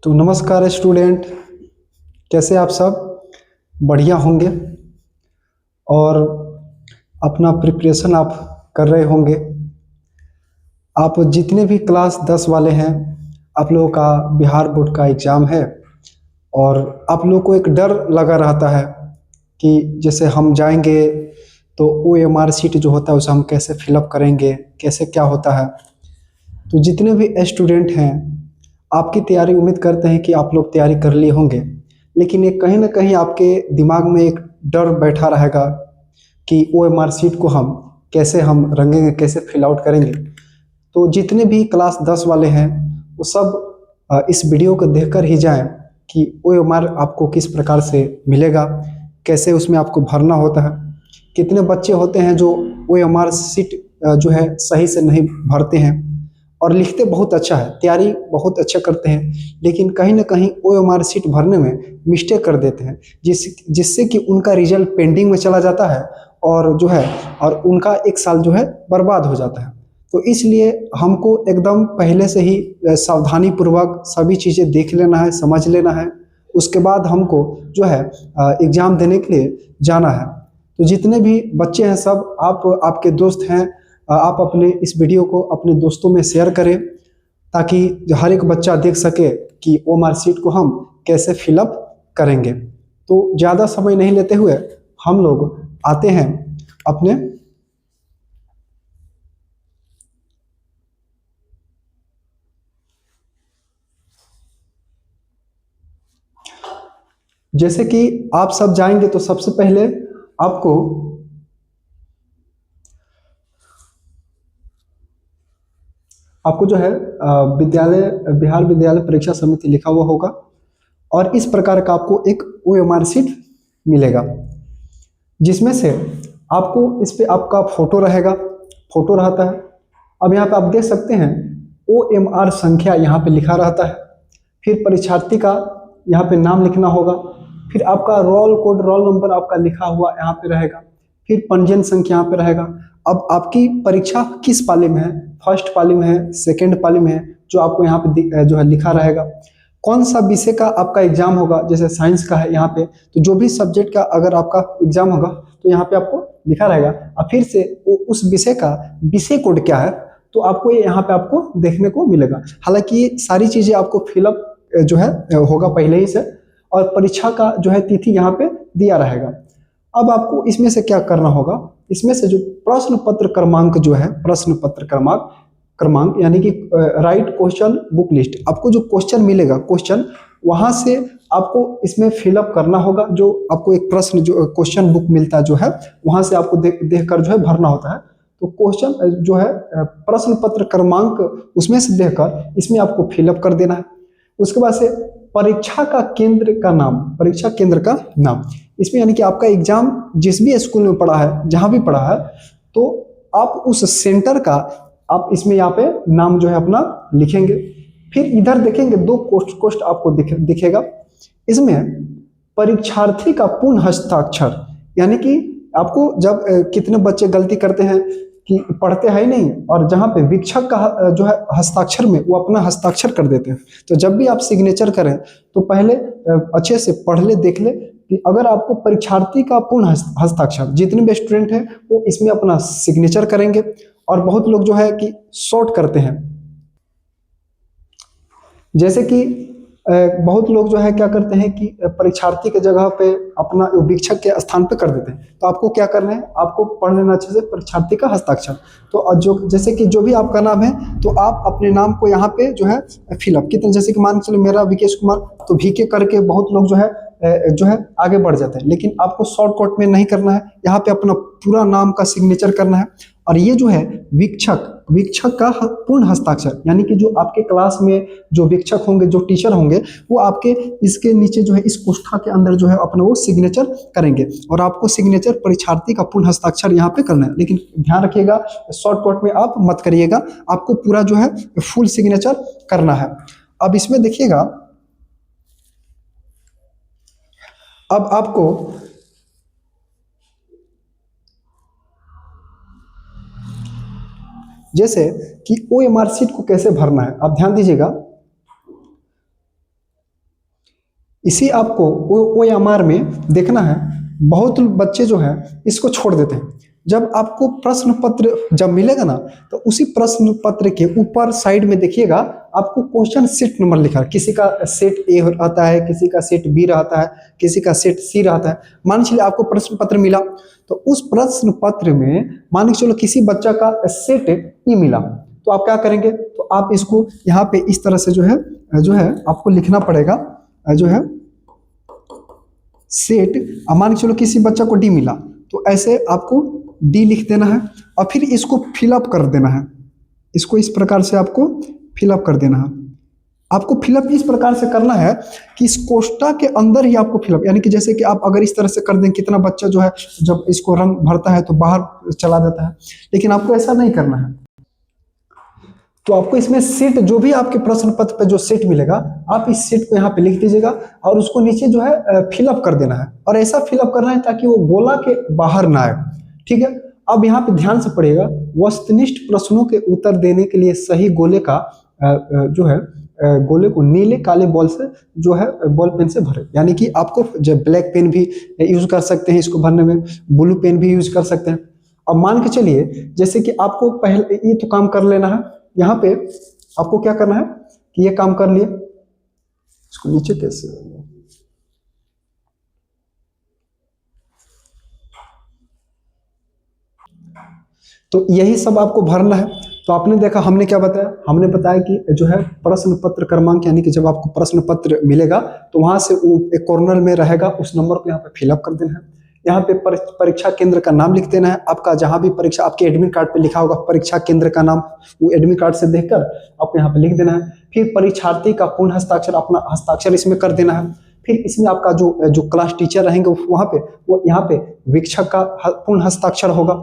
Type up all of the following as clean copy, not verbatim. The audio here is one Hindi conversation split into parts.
तो नमस्कार स्टूडेंट, कैसे आप सब? बढ़िया होंगे और अपना प्रिपरेशन आप कर रहे होंगे। आप जितने भी क्लास 10 वाले हैं, आप लोगों का बिहार बोर्ड का एग्ज़ाम है और आप लोगों को एक डर लगा रहता है कि जैसे हम जाएंगे तो OMR शीट जो होता है उसे हम कैसे फिलअप करेंगे, कैसे क्या होता है। तो जितने भी स्टूडेंट हैं, आपकी तैयारी उम्मीद करते हैं कि आप लोग तैयारी कर लिए होंगे, लेकिन ये कहीं ना कहीं आपके दिमाग में एक डर बैठा रहेगा कि OMR शीट को हम रंगेंगे, कैसे फिल आउट करेंगे। तो जितने भी क्लास 10 वाले हैं वो सब इस वीडियो को देखकर ही जाएं कि OMR आपको किस प्रकार से मिलेगा, कैसे उसमें आपको भरना होता है। कितने बच्चे होते हैं जो OMR शीट जो है सही से नहीं भरते हैं और लिखते बहुत अच्छा है, तैयारी बहुत अच्छा करते हैं, लेकिन कहीं ना कहीं OMR शीट भरने में मिस्टेक कर देते हैं, जिससे कि उनका रिजल्ट पेंडिंग में चला जाता है और जो है और उनका एक साल जो है बर्बाद हो जाता है। तो इसलिए हमको एकदम पहले से ही सावधानी पूर्वक सभी चीज़ें देख लेना है, समझ लेना है। उसके बाद हमको जो है एग्ज़ाम देने के लिए जाना है। तो जितने भी बच्चे हैं सब आपके दोस्त हैं, आप अपने इस वीडियो को अपने दोस्तों में शेयर करें ताकि हर एक बच्चा देख सके कि OMR शीट को हम कैसे फिलअप करेंगे। तो ज़्यादा समय नहीं लेते हुए हम लोग आते हैं अपने जैसे कि आप सब जाएंगे तो सबसे पहले आपको जो है बिहार विद्यालय परीक्षा समिति लिखा हुआ होगा और इस प्रकार का आपको एक OMR शीट मिलेगा, जिसमें से आपको इस पे आपका फोटो रहेगा, फोटो रहता है। अब यहाँ पे आप देख सकते हैं OMR संख्या यहाँ पे लिखा रहता है, फिर परीक्षार्थी का यहाँ पे नाम लिखना होगा, फिर आपका रोल कोड, रोल नंबर आपका लिखा हुआ यहाँ पे रहेगा, फिर पंजीयन संख्या यहाँ पे रहेगा। अब आपकी परीक्षा किस पाली में है, फर्स्ट पाली में है, सेकेंड पाली में है, जो आपको यहाँ पे जो है लिखा रहेगा। कौन सा विषय का आपका एग्जाम होगा, जैसे साइंस का है यहाँ पे, तो जो भी सब्जेक्ट का अगर आपका एग्जाम होगा तो यहाँ पे आपको लिखा रहेगा। और फिर से उस विषय का विषय कोड क्या है तो आपको ये यहाँ पे आपको देखने को मिलेगा। हालांकि ये सारी चीजें आपको फिलअप जो है होगा पहले ही से, और परीक्षा का जो है तिथि यहाँ पे दिया रहेगा। अब आपको इसमें से क्या करना होगा, इसमें से जो प्रश्न पत्र क्रमांक जो है, प्रश्न पत्र क्रमांक यानी कि राइट क्वेश्चन बुक लिस्ट, आपको जो क्वेश्चन मिलेगा, क्वेश्चन वहां से आपको इसमें फिलअप करना होगा। जो आपको एक प्रश्न जो क्वेश्चन बुक मिलता है जो है, वहां से आपको देख कर जो है भरना होता है। तो क्वेश्चन जो है प्रश्न पत्र क्रमांक उसमें से देखकर इसमें आपको फिलअप कर देना है। उसके बाद से परीक्षा का केंद्र का नाम, परीक्षा केंद्र का नाम, इसमें यानी कि आपका एग्जाम जिस भी स्कूल में पढ़ा है, जहां भी पढ़ा है, तो आप उस सेंटर का आप इसमें यहाँ पे नाम जो है अपना लिखेंगे। फिर इधर देखेंगे दो कोष्ठ आपको दिखेगा। इसमें परीक्षार्थी का पूर्ण हस्ताक्षर, यानी कि आपको जब कितने बच्चे गलती करते हैं कि पढ़ते हैं ही नहीं और जहाँ पे वीक्षक का जो है हस्ताक्षर में वो अपना हस्ताक्षर कर देते हैं। तो जब भी आप सिग्नेचर करें तो पहले अच्छे से पढ़ ले, देख ले कि अगर आपको परीक्षार्थी का पूर्ण हस्ताक्षर, जितने भी स्टूडेंट हैं वो इसमें अपना सिग्नेचर करेंगे। और बहुत लोग जो है कि शॉर्ट करते हैं, जैसे कि बहुत लोग जो है क्या करते हैं कि परीक्षार्थी के जगह पे अपना वीक्षक के स्थान पे कर देते हैं। तो आपको क्या करना है, आपको पढ़ लेना अच्छे से परीक्षार्थी का हस्ताक्षर। तो जो जैसे कि जो भी आपका नाम है तो आप अपने नाम को यहाँ पे जो है फिलअप कितने, जैसे कि मान के चलो मेरा विकेश कुमार, तो VK करके बहुत लोग जो है आगे बढ़ जाते हैं, लेकिन आपको शॉर्टकट में नहीं करना है, यहाँ पे अपना पूरा नाम का सिग्नेचर करना है। और ये जो है वीक्षक का पूर्ण हस्ताक्षर, यानी कि जो आपके क्लास में जो वीक्षक होंगे, जो टीचर होंगे, वो आपके इसके नीचे जो है इस कोष्ठा के अंदर जो है अपना वो सिग्नेचर करेंगे। और आपको सिग्नेचर परीक्षार्थी का पूर्ण हस्ताक्षर यहाँ पे करना है, लेकिन ध्यान रखिएगा शॉर्टकट में आप मत करिएगा, आपको पूरा जो है फुल सिग्नेचर करना है। अब इसमें देखिएगा, अब आपको जैसे कि OMR शीट को कैसे भरना है, आप ध्यान दीजिएगा। इसी आपको OMR में देखना है। बहुत बच्चे जो है इसको छोड़ देते हैं। जब आपको प्रश्न पत्र जब मिलेगा ना, तो उसी प्रश्न पत्र के ऊपर साइड में देखिएगा आपको क्वेश्चन सेट नंबर लिखा है। किसी का सेट ए रहता है, किसी का सेट बी रहता है, किसी का सेट सी रहता है। मान चलिए आपको प्रश्न पत्र मिला, तो उस प्रश्न पत्र में मान के चलो किसी बच्चा का सेट ई मिला, तो आप क्या करेंगे, तो आप इसको यहाँ पे इस तरह से जो है आपको लिखना पड़ेगा, जो है सेट। मान के चलो किसी बच्चा को डी मिला, तो ऐसे आपको डी लिख देना है और फिर इसको फिलअप कर देना है। इसको इस प्रकार से आपको फिलअप कर देना है। आपको फिलअप इस प्रकार से करना है कि इस कोष्ठक के अंदर ही आपको फिलअप, यानी कि जैसे कि आप अगर इस तरह से कर दें, कितना बच्चा जो है जब इसको रंग भरता है तो बाहर चला जाता है, लेकिन आपको ऐसा नहीं करना है। तो आपको इसमें सेट, जो भी आपके प्रश्न पत्र पे जो सेट मिलेगा, आप इस सेट को यहाँ पे लिख दीजिएगा और उसको नीचे जो है फिलअप कर देना है। और ऐसा फिलअप करना है ताकि वो गोला के बाहर ना आए, ठीक है। अब यहाँ पे ध्यान से पढ़िएगा, वस्तुनिष्ठ प्रश्नों के उत्तर देने के लिए सही गोले का जो है गोले को नीले काले बॉल से जो है बॉल पेन से भरे। यानी कि आपको जो ब्लैक पेन भी यूज कर सकते हैं इसको भरने में, ब्लू पेन भी यूज कर सकते हैं। अब मान के चलिए जैसे कि आपको पहले ये तो काम कर लेना है। यहाँ पे आपको क्या करना है कि ये काम कर लिए, इसको नीचे कैसे, तो यही सब आपको भरना है। तो आपने देखा हमने क्या बताया, हमने बताया कि जो है प्रश्न पत्र क्रमांक, यानी कि जब आपको प्रश्न पत्र मिलेगा तो वहां से वो एक कॉर्नर में रहेगा, उस नंबर को यहाँ पे फिलअप कर देना है। यहाँ पे परीक्षा केंद्र का नाम लिख देना है। आपका जहां भी परीक्षा, आपके एडमिट कार्ड पे लिखा होगा परीक्षा केंद्र का नाम, वो एडमिट कार्ड से देखकर आपको यहाँ पे लिख देना है। फिर परीक्षार्थी का पूर्ण हस्ताक्षर, अपना हस्ताक्षर इसमें कर देना है। फिर इसमें आपका जो क्लास टीचर रहेंगे वहां पे, वो यहाँ पे वीक्षक का पूर्ण हस्ताक्षर होगा।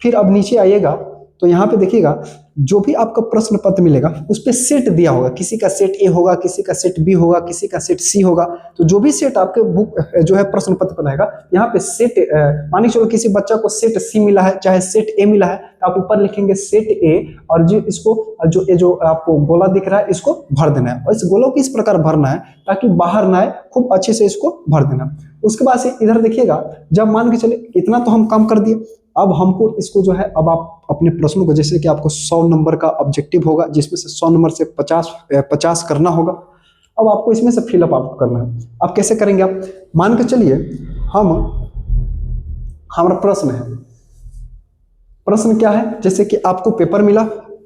फिर अब नीचे आइएगा तो यहाँ पे देखिएगा जो भी आपका प्रश्न पत्र मिलेगा उस पर सेट दिया होगा। किसी का सेट ए होगा, किसी का सेट बी होगा, किसी का सेट सी होगा। तो जो भी सेट आपके बुक जो है प्रश्न पत्र पर रहेगा, यहाँ पे सेट, मानिए चलो किसी बच्चा को सेट सी मिला है, चाहे सेट ए मिला है, तो आप ऊपर लिखेंगे सेट ए और जो इसको जो आपको गोला दिख रहा है इसको भर देना है। और इस गोलों को इस प्रकार भरना है ताकि बाहर ना आए, खूब अच्छे से इसको भर देना। उसके बाद से इधर देखिएगा, जब मान के चले इतना तो हम काम कर दिए, अब हमको इसको जो है, अब आप अपने प्रश्नों को, जैसे कि आपको 100 नंबर का ऑब्जेक्टिव होगा जिसमें से 100 नंबर से 50 करना होगा। अब आपको इसमें से फिलअप आप करना है। अब कैसे करेंगे आप, मान के चलिए हमारा प्रश्न है, प्रश्न क्या है, जैसे कि आपको पेपर मिला।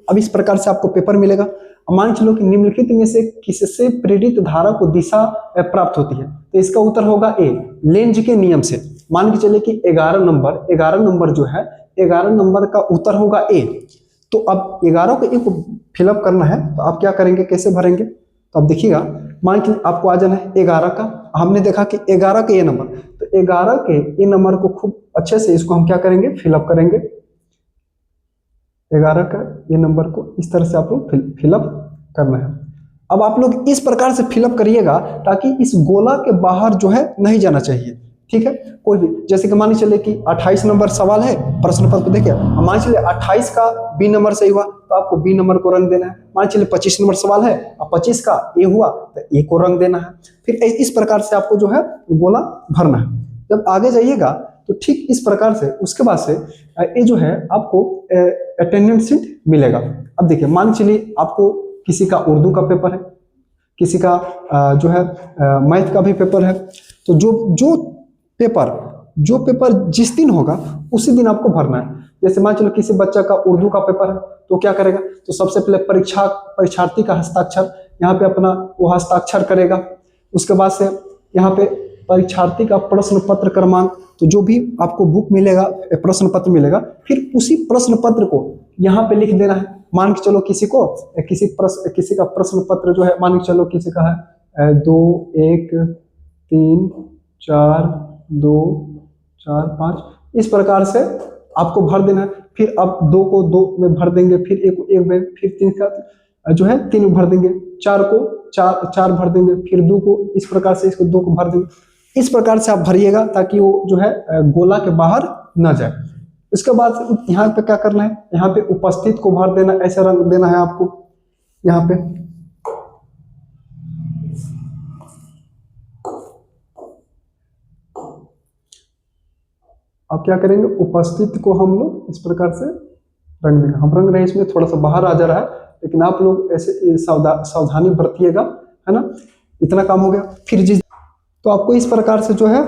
अब इस प्रकार से आपको पेपर मिलेगा। अब मान चलो कि निम्नलिखित में से किससे प्रेरित धारा को दिशा प्राप्त होती है, तो इसका उत्तर होगा ए, लेंज के नियम से। मान के चले कि 11 नंबर जो है, 11 नंबर का उत्तर होगा ए। तो अब 11 को एक फिलअप करना है, तो आप क्या करेंगे, कैसे भरेंगे, तो अब देखिएगा, मान के आपको आ जाना है 11 का। हमने देखा कि 11 के ये नंबर, तो 11 के ये नंबर को खूब अच्छे से इसको हम क्या करेंगे, फिलअप करेंगे। 11 का ये नंबर को इस तरह से आप लोग फिलअप करना है। अब आप लोग इस प्रकार से फिलअप करिएगा ताकि इस गोला के बाहर जो है नहीं जाना चाहिए, ठीक है। कोई भी, जैसे कि मान चले कि 28 नंबर सवाल है प्रश्न पत्र, देखिए मान चलिए 28 का बी नंबर सही हुआ तो आपको बी नंबर को रंग देना है। मान चलिए 25 नंबर सवाल है और 25 का ए हुआ तो ए को रंग देना है। फिर इस प्रकार से आपको जो है गोला भरना है। जब आगे जाइएगा तो ठीक इस प्रकार से उसके बाद से ये जो है आपको अटेंडेंस शीट मिलेगा। अब देखिए, मान चलिए आपको किसी का उर्दू का पेपर है, किसी का जो है मैथ का भी पेपर है, तो जो पेपर जिस दिन होगा उसी दिन आपको भरना है। जैसे मान चलो किसी बच्चा का उर्दू का पेपर है, तो क्या करेगा, तो सबसे पहले परीक्षार्थी का हस्ताक्षर यहाँ पे अपना वो हस्ताक्षर करेगा। उसके बाद से यहाँ पे परीक्षार्थी का प्रश्न पत्र क्रमांक, तो जो भी आपको बुक मिलेगा, प्रश्न पत्र मिलेगा, फिर उसी प्रश्न पत्र को यहाँ पे लिख देना है। मान के चलो किसी का प्रश्न पत्र जो है, मान के चलो किसी का है 2 1 3 4 2 4 5, इस प्रकार से आपको भर देना है। फिर अब 2 को 2 में भर देंगे, फिर 1 को 1 में, फिर 3 का जो है 3 में भर देंगे, 4 को 4 भर देंगे, फिर 2 को इस प्रकार से, इसको 2 को भर देंगे। इस प्रकार से आप भरिएगा ताकि वो जो है गोला के बाहर ना जाए। उसके बाद यहाँ पे क्या करना है, यहाँ पे उपस्थित को भर देना, ऐसा रंग देना है आपको यहाँ पे। अब क्या करेंगे, उपस्थित को हम लोग इस प्रकार से रंग देंगे। हम रंग रहे हैं, इसमें थोड़ा सा बाहर आ जा रहा है, लेकिन आप लोग ऐसे सावधानी बरतिएगा, है ना। इतना काम हो गया। फिर जिस तो आपको इस प्रकार से जो है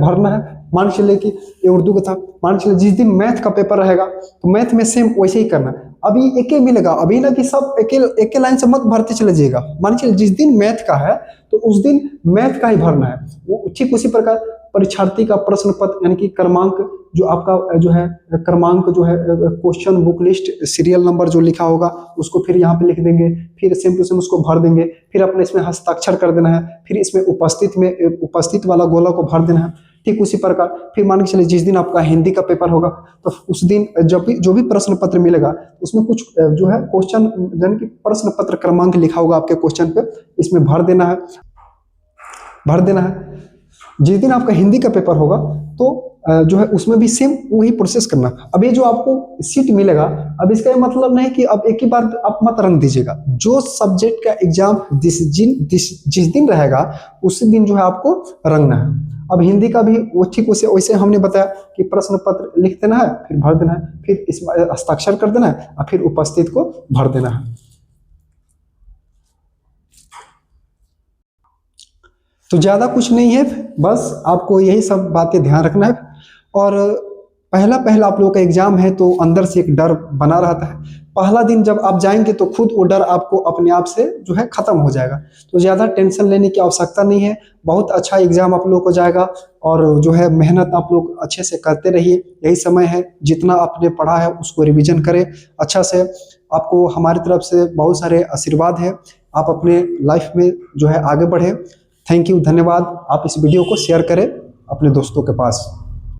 भरना है। मान चलिए कि ये उर्दू का था, मान चलिए जिस दिन मैथ का पेपर रहेगा तो मैथ में सेम वैसे ही करना है। अभी एक ही मिलेगा, अभी ना कि सब एक लाइन से मत भरते चले जाइएगा। मान चलिए जिस दिन मैथ का है तो उस दिन मैथ का ही भरना है। वो ठीक उसी प्रकार परीक्षार्थी का प्रश्न पत्र यानी कि क्रमांक जो आपका जो है क्रमांक जो है question book list serial number जो लिखा होगा उसको फिर यहाँ पे लिख देंगे, फिर सेम टू सेम उसको भर देंगे, फिर अपने इसमें हस्ताक्षर कर देना है, फिर इसमें उपस्थित वाला गोला को भर देना है। ठीक उसी प्रकार फिर मान के चलिए जिस दिन आपका हिंदी का पेपर होगा तो उस दिन जब भी जो भी प्रश्न पत्र मिलेगा उसमें कुछ जो है क्वेश्चन यानी कि प्रश्न पत्र क्रमांक लिखा होगा आपके क्वेश्चन पे, इसमें भर देना है। जिस दिन आपका हिंदी का पेपर होगा तो जो है उसमें भी सेम वही प्रोसेस करना। अब ये जो आपको सीट मिलेगा, अब इसका ये मतलब नहीं कि अब एक ही बार आप मत रंग दीजिएगा। जो सब्जेक्ट का एग्जाम जिस दिन रहेगा उसी दिन जो है आपको रंगना है। अब हिंदी का भी वो ठीक उसे वैसे हमने बताया कि प्रश्न पत्र लिख देना है, फिर भर देना है, फिर इसमें हस्ताक्षर कर देना है और फिर उपस्थित को भर देना है। तो ज्यादा कुछ नहीं है, बस आपको यही सब बातें ध्यान रखना है। और पहला आप लोगों का एग्जाम है तो अंदर से एक डर बना रहता है। पहला दिन जब आप जाएंगे तो खुद वो डर आपको अपने आप से जो है खत्म हो जाएगा। तो ज्यादा टेंशन लेने की आवश्यकता नहीं है। बहुत अच्छा एग्जाम आप लोगों को जाएगा और जो है मेहनत आप लोग अच्छे से करते रहिए। यही समय है, जितना आपने पढ़ा है उसको रिवीजन करें अच्छा से। आपको हमारी तरफ से बहुत सारे आशीर्वाद है, आप अपने लाइफ में जो है आगे बढ़े। थैंक यू, धन्यवाद। आप इस वीडियो को शेयर करें अपने दोस्तों के पास।